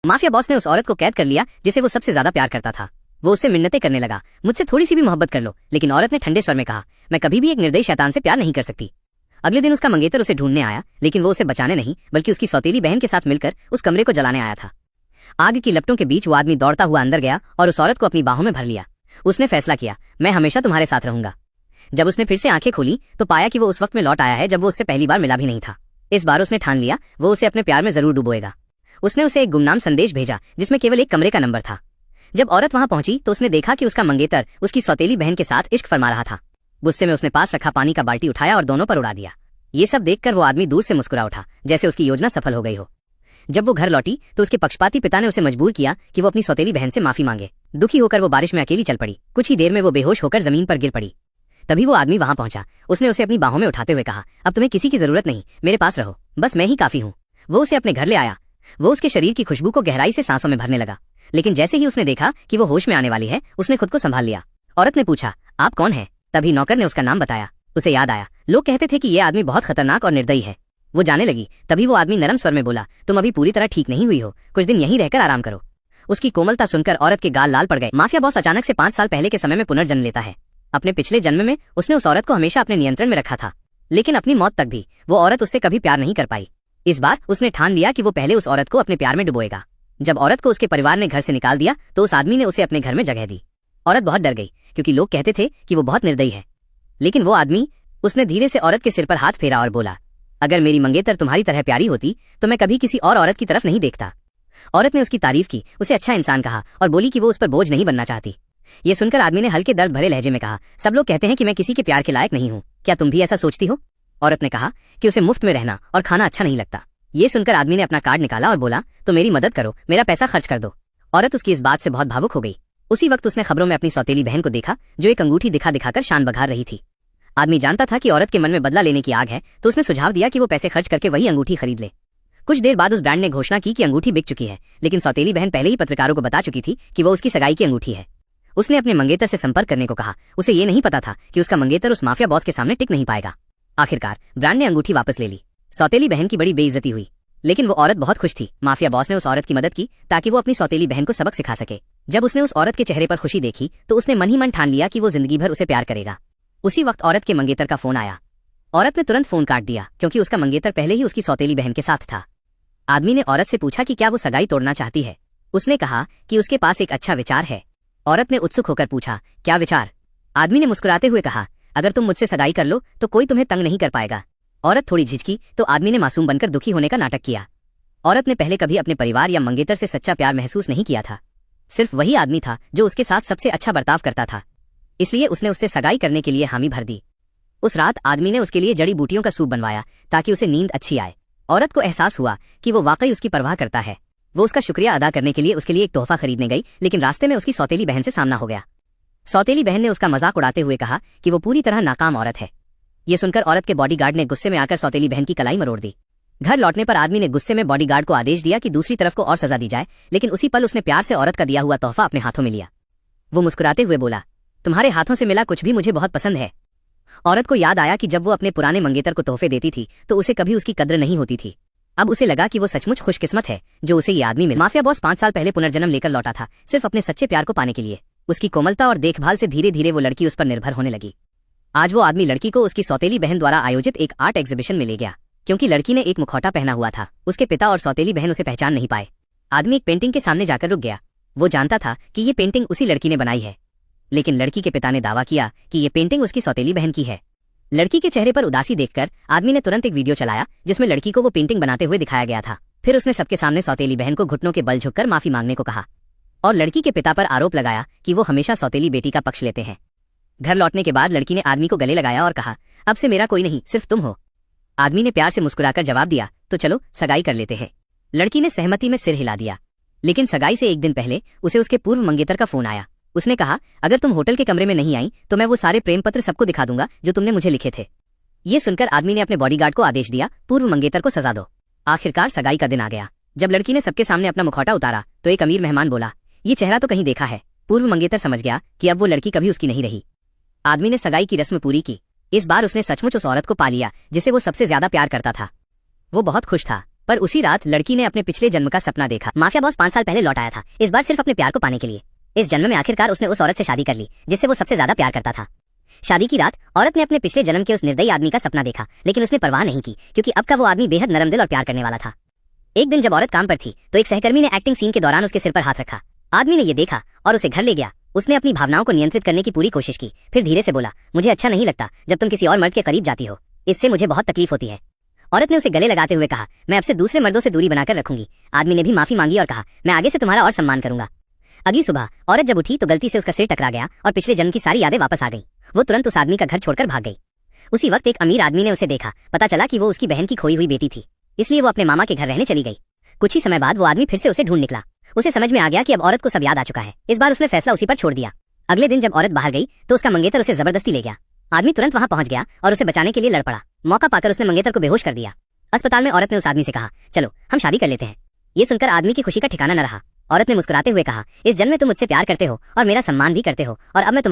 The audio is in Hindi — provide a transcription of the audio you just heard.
माफिया बॉस ने उस औरत को कैद कर लिया जिसे वो सबसे ज्यादा प्यार करता था। वो उससे मिन्नतें करने लगा, मुझसे थोड़ी सी भी मोहब्बत कर लो, लेकिन औरत ने ठंडे स्वर में कहा, मैं कभी भी एक निर्दयी शैतान से प्यार नहीं कर सकती। अगले दिन उसका मंगेतर उसे ढूंढने आया, लेकिन वो उसे बचाने नहीं बल्कि उसकी सौतेली बहन के साथ मिलकर उस कमरे को जलाने आया था। आग की लपटों के बीच वो आदमी दौड़ता हुआ अंदर गया और उस औरत को अपनी बाहों में भर लिया। उसने फैसला किया, मैं हमेशा तुम्हारे साथ रहूंगा। जब उसने फिर से आंखें खोली तो पाया कि वो उस वक्त में लौट आया है जब वो उससे पहली बार मिला भी नहीं था। इस बार उसने ठान लिया वो उसे अपने प्यार में जरूर डुबोएगा। उसने उसे एक गुमनाम संदेश भेजा जिसमें केवल एक कमरे का नंबर था। जब औरत वहां पहुंची तो उसने देखा कि उसका मंगेतर उसकी सौतेली बहन के साथ इश्क फरमा रहा था। गुस्से में उसने पास रखा पानी का बाल्टी उठाया और दोनों पर उड़ा दिया। ये सब देखकर वो आदमी दूर से मुस्कुरा उठा, जैसे उसकी योजना सफल हो गई हो। जब वो घर लौटी तो उसके पक्षपाती पिता ने उसे मजबूर किया कि वो अपनी सौतेली बहन से माफी मांगे। दुखी होकर वो बारिश में अकेली चल पड़ी। कुछ ही देर में वो बेहोश होकर जमीन पर गिर पड़ी। तभी वो आदमी वहां पहुंचा। उसने उसे अपनी बाहों में उठाते हुए कहा, अब तुम्हें किसी की जरूरत नहीं, मेरे पास रहो, बस मैं ही काफी हूँ। वो उसे अपने घर ले आया। वो उसके शरीर की खुशबू को गहराई से सांसों में भरने लगा, लेकिन जैसे ही उसने देखा कि वो होश में आने वाली है उसने खुद को संभाल लिया। औरत ने पूछा, आप कौन है? तभी नौकर ने उसका नाम बताया। उसे याद आया, लोग कहते थे कि ये आदमी बहुत खतरनाक और निर्दयी है। वो जाने लगी। तभी वो आदमी नरम स्वर में बोला, तुम अभी पूरी तरह ठीक नहीं हुई हो, कुछ दिन यहीं रहकर आराम करो। उसकी कोमलता सुनकर औरत के गाल लाल पड़ गए। माफिया बॉस अचानक से 5 साल पहले के समय में पुनर्जन्म लेता है। अपने पिछले जन्म में उसने उस औरत को हमेशा अपने नियंत्रण में रखा था, लेकिन अपनी मौत तक भी वो औरत उससे कभी प्यार नहीं कर पाई। इस बार उसने ठान लिया कि वो पहले उस औरत को अपने प्यार में डुबोएगा। जब औरत को उसके परिवार ने घर से निकाल दिया तो उस आदमी ने उसे अपने घर में जगह दी। औरत बहुत डर गई क्योंकि लोग कहते थे कि वो बहुत निर्दयी है, लेकिन वो आदमी, उसने धीरे से औरत के सिर पर हाथ फेरा और बोला, अगर मेरी मंगेतर तुम्हारी तरह प्यारी होती तो मैं कभी किसी और औरत की तरफ नहीं देखता। औरत ने उसकी तारीफ की, उसे अच्छा इंसान कहा और बोली कि वो उस पर बोझ नहीं बनना चाहती। ये सुनकर आदमी ने हल्के दर्द भरे लहजे में कहा, सब लोग कहते हैं कि मैं किसी के प्यार के लायक नहीं हूँ, क्या तुम भी ऐसा सोचती हो? औरत ने कहा कि उसे मुफ्त में रहना और खाना अच्छा नहीं लगता। ये सुनकर आदमी ने अपना कार्ड निकाला और बोला, तो मेरी मदद करो, मेरा पैसा खर्च कर दो। औरत उसकी इस बात से बहुत भावुक हो गई। उसी वक्त उसने खबरों में अपनी सौतेली बहन को देखा जो एक अंगूठी दिखा दिखाकर शान बघार रही थी। आदमी जानता था कि औरत के मन में बदला लेने की आग है, तो उसने सुझाव दिया कि वो पैसे खर्च करके वही अंगूठी खरीद ले। कुछ देर बाद उस ब्रांड ने घोषणा की कि अंगूठी बिक चुकी है, लेकिन सौतेली बहन पहले ही पत्रकारों को बता चुकी थी कि वो उसकी सगाई की अंगूठी है। उसने अपने मंगेतर से संपर्क करने को कहा। उसे ये नहीं पता था कि उसका मंगेतर उस माफिया बॉस के सामने टिक नहीं पाएगा। आखिरकार ब्रांड ने अंगूठी वापस ले ली। सौतेली बहन की बड़ी बेइज्जती हुई, लेकिन वो औरत बहुत खुश थी। माफिया बॉस ने उस औरत की मदद की ताकि वो अपनी सौतेली बहन को सबक सिखा सके। जब उसने उस औरत के चेहरे पर खुशी देखी तो उसने मन ही मन ठान लिया कि वो जिंदगी भर उसे प्यार करेगा। उसी वक्त औरत के मंगेतर का फोन आया। औरत ने तुरंत फोन काट दिया क्योंकि उसका मंगेतर पहले ही उसकी सौतेली बहन के साथ था। आदमी ने औरत से पूछा कि क्या वो सगाई तोड़ना चाहती है। उसने कहा कि उसके पास एक अच्छा विचार है। औरत ने उत्सुक होकर पूछा, क्या विचार? आदमी ने मुस्कुराते हुए कहा, अगर तुम मुझसे सगाई कर लो तो कोई तुम्हें तंग नहीं कर पाएगा। औरत थोड़ी झिझकी तो आदमी ने मासूम बनकर दुखी होने का नाटक किया। औरत ने पहले कभी अपने परिवार या मंगेतर से सच्चा प्यार महसूस नहीं किया था। सिर्फ वही आदमी था जो उसके साथ सबसे अच्छा बर्ताव करता था, इसलिए उसने उससे सगाई करने के लिए हामी भर दी। उस रात आदमी ने उसके लिए जड़ी बूटियों का सूप बनवाया ताकि उसे नींद अच्छी आए। औरत को एहसास हुआ कि वो वाकई उसकी परवाह करता है। वो उसका शुक्रिया अदा करने के लिए उसके लिए एक तोहफा खरीदने गई, लेकिन रास्ते में उसकी सौतेली बहन से सामना हो गया। सौतेली बहन ने उसका मजाक उड़ाते हुए कहा कि वो पूरी तरह नाकाम औरत है। ये सुनकर औरत के बॉडीगार्ड ने गुस्से में आकर सौतेली बहन की कलाई मरोड़ दी। घर लौटने पर आदमी ने गुस्से में बॉडीगार्ड को आदेश दिया कि दूसरी तरफ को और सजा दी जाए, लेकिन उसी पल उसने प्यार से औरत का दिया हुआ तोहफा अपने हाथों में लिया। वो मुस्कुराते हुए बोला, तुम्हारे हाथों से मिला कुछ भी मुझे बहुत पसंद है। औरत को याद आया कि जब वो अपने पुराने मंगेतर को तोहफे देती थी तो उसे कभी उसकी कद्र नहीं होती थी। अब उसे लगा कि वो सचमुच खुशकिस्मत है जो उसे ये आदमी मिला। माफिया बॉस 5 साल पहले पुनर्जन्म लेकर लौटा था, सिर्फ अपने सच्चे प्यार को पाने के लिए। उसकी कोमलता और देखभाल से धीरे धीरे वो लड़की उस पर निर्भर होने लगी। आज वो आदमी लड़की को उसकी सौतेली बहन द्वारा आयोजित एक आर्ट एग्जीबिशन में ले गया। क्योंकि लड़की ने एक मुखौटा पहना हुआ था, उसके पिता और सौतेली बहन उसे पहचान नहीं पाए। आदमी एक पेंटिंग के सामने जाकर रुक गया। वो जानता था कि ये पेंटिंग उसी लड़की ने बनाई है, लेकिन लड़की के पिता ने दावा किया कि ये पेंटिंग उसकी सौतेली बहन की है। लड़की के चेहरे पर उदासी देखकर आदमी ने तुरंत एक वीडियो चलाया जिसमें लड़की को वो पेंटिंग बनाते हुए दिखाया गया था। फिर उसने सबके सामने सौतेली बहन को घुटनों के बल झुककर माफी मांगने को कहा और लड़की के पिता पर आरोप लगाया कि वो हमेशा सौतेली बेटी का पक्ष लेते हैं। घर लौटने के बाद लड़की ने आदमी को गले लगाया और कहा, अब से मेरा कोई नहीं, सिर्फ तुम हो। आदमी ने प्यार से मुस्कुराकर जवाब दिया, तो चलो सगाई कर लेते हैं। लड़की ने सहमति में सिर हिला दिया, लेकिन सगाई से एक दिन पहले उसे उसके पूर्व मंगेतर का फोन आया। उसने कहा, अगर तुम होटल के कमरे में नहीं आई तो मैं वो सारे प्रेम पत्र सबको दिखा दूंगा जो तुमने मुझे लिखे थे। ये सुनकर आदमी ने अपने बॉडीगार्ड को आदेश दिया, पूर्व मंगेतर को सजा दो। आखिरकार सगाई का दिन आ गया। जब लड़की ने सबके सामने अपना मुखौटा उतारा तो एक अमीर मेहमान बोला, ये चेहरा तो कहीं देखा है। पूर्व मंगेतर समझ गया कि अब वो लड़की कभी उसकी नहीं रही। आदमी ने सगाई की रस्म पूरी की। इस बार उसने सचमुच उस औरत को पा लिया जिसे वो सबसे ज्यादा प्यार करता था। वो बहुत खुश था। पर उसी रात लड़की ने अपने पिछले जन्म का सपना देखा। माफिया बॉस 5 साल पहले लौट आया था, इस बार सिर्फ अपने प्यार को पाने के लिए। इस जन्म में आखिरकार उसने उस औरत से शादी कर ली जिससे वो सबसे ज्यादा प्यार करता था। शादी की रात औरत ने अपने पिछले जन्म के उस निर्दयी आदमी का सपना देखा, लेकिन उसने परवाह नहीं की क्योंकि अब का वो आदमी बेहद नरम दिल और प्यार करने वाला था। एक दिन जब औरत काम पर थी तो एक सहकर्मी ने एक्टिंग सीन के दौरान उसके सिर पर हाथ रखा। आदमी ने ये देखा और उसे घर ले गया। उसने अपनी भावनाओं को नियंत्रित करने की पूरी कोशिश की, फिर धीरे से बोला, मुझे अच्छा नहीं लगता जब तुम किसी और मर्द के करीब जाती हो, इससे मुझे बहुत तकलीफ होती है। औरत ने उसे गले लगाते हुए कहा, मैं अब से दूसरे मर्दों से दूरी बनाकर रखूंगी। आदमी ने भी माफी मांगी और कहा, मैं आगे से तुम्हारा और सम्मान करूंगा। अगली सुबह औरत जब उठी तो गलती से उसका सिर टकरा गया और पिछले जन्म की सारी यादें वापस आ गई। वो तुरंत उस आदमी का घर छोड़कर भाग गई। उसी वक्त एक अमीर आदमी ने उसे देखा। पता चला कि वो उसकी बहन की खोई हुई बेटी थी, इसलिए वो अपने मामा के घर रहने चली गई। कुछ ही समय बाद वो आदमी फिर से उसे ढूंढ निकला। उसे समझ में आ गया कि अब औरत को सब याद आ चुका है। इस बार उसने फैसला उसी पर छोड़ दिया। अगले दिन जब औरत बाहर गई तो उसका मंगेतर उसे जबरदस्ती ले गया। आदमी तुरंत वहां पहुंच गया और उसे बचाने के लिए लड़ पड़ा। मौका पाकर उसने मंगेतर को बेहोश कर दिया। अस्पताल में औरत ने उस आदमी से कहा, चलो हम शादी कर लेते हैं। ये सुनकर आदमी की खुशी का ठिकाना न रहा। औरत ने मुस्कुराते हुए कहा, इस जन्म में तुम मुझसे प्यार करते हो और मेरा सम्मान भी करते हो और अब मैं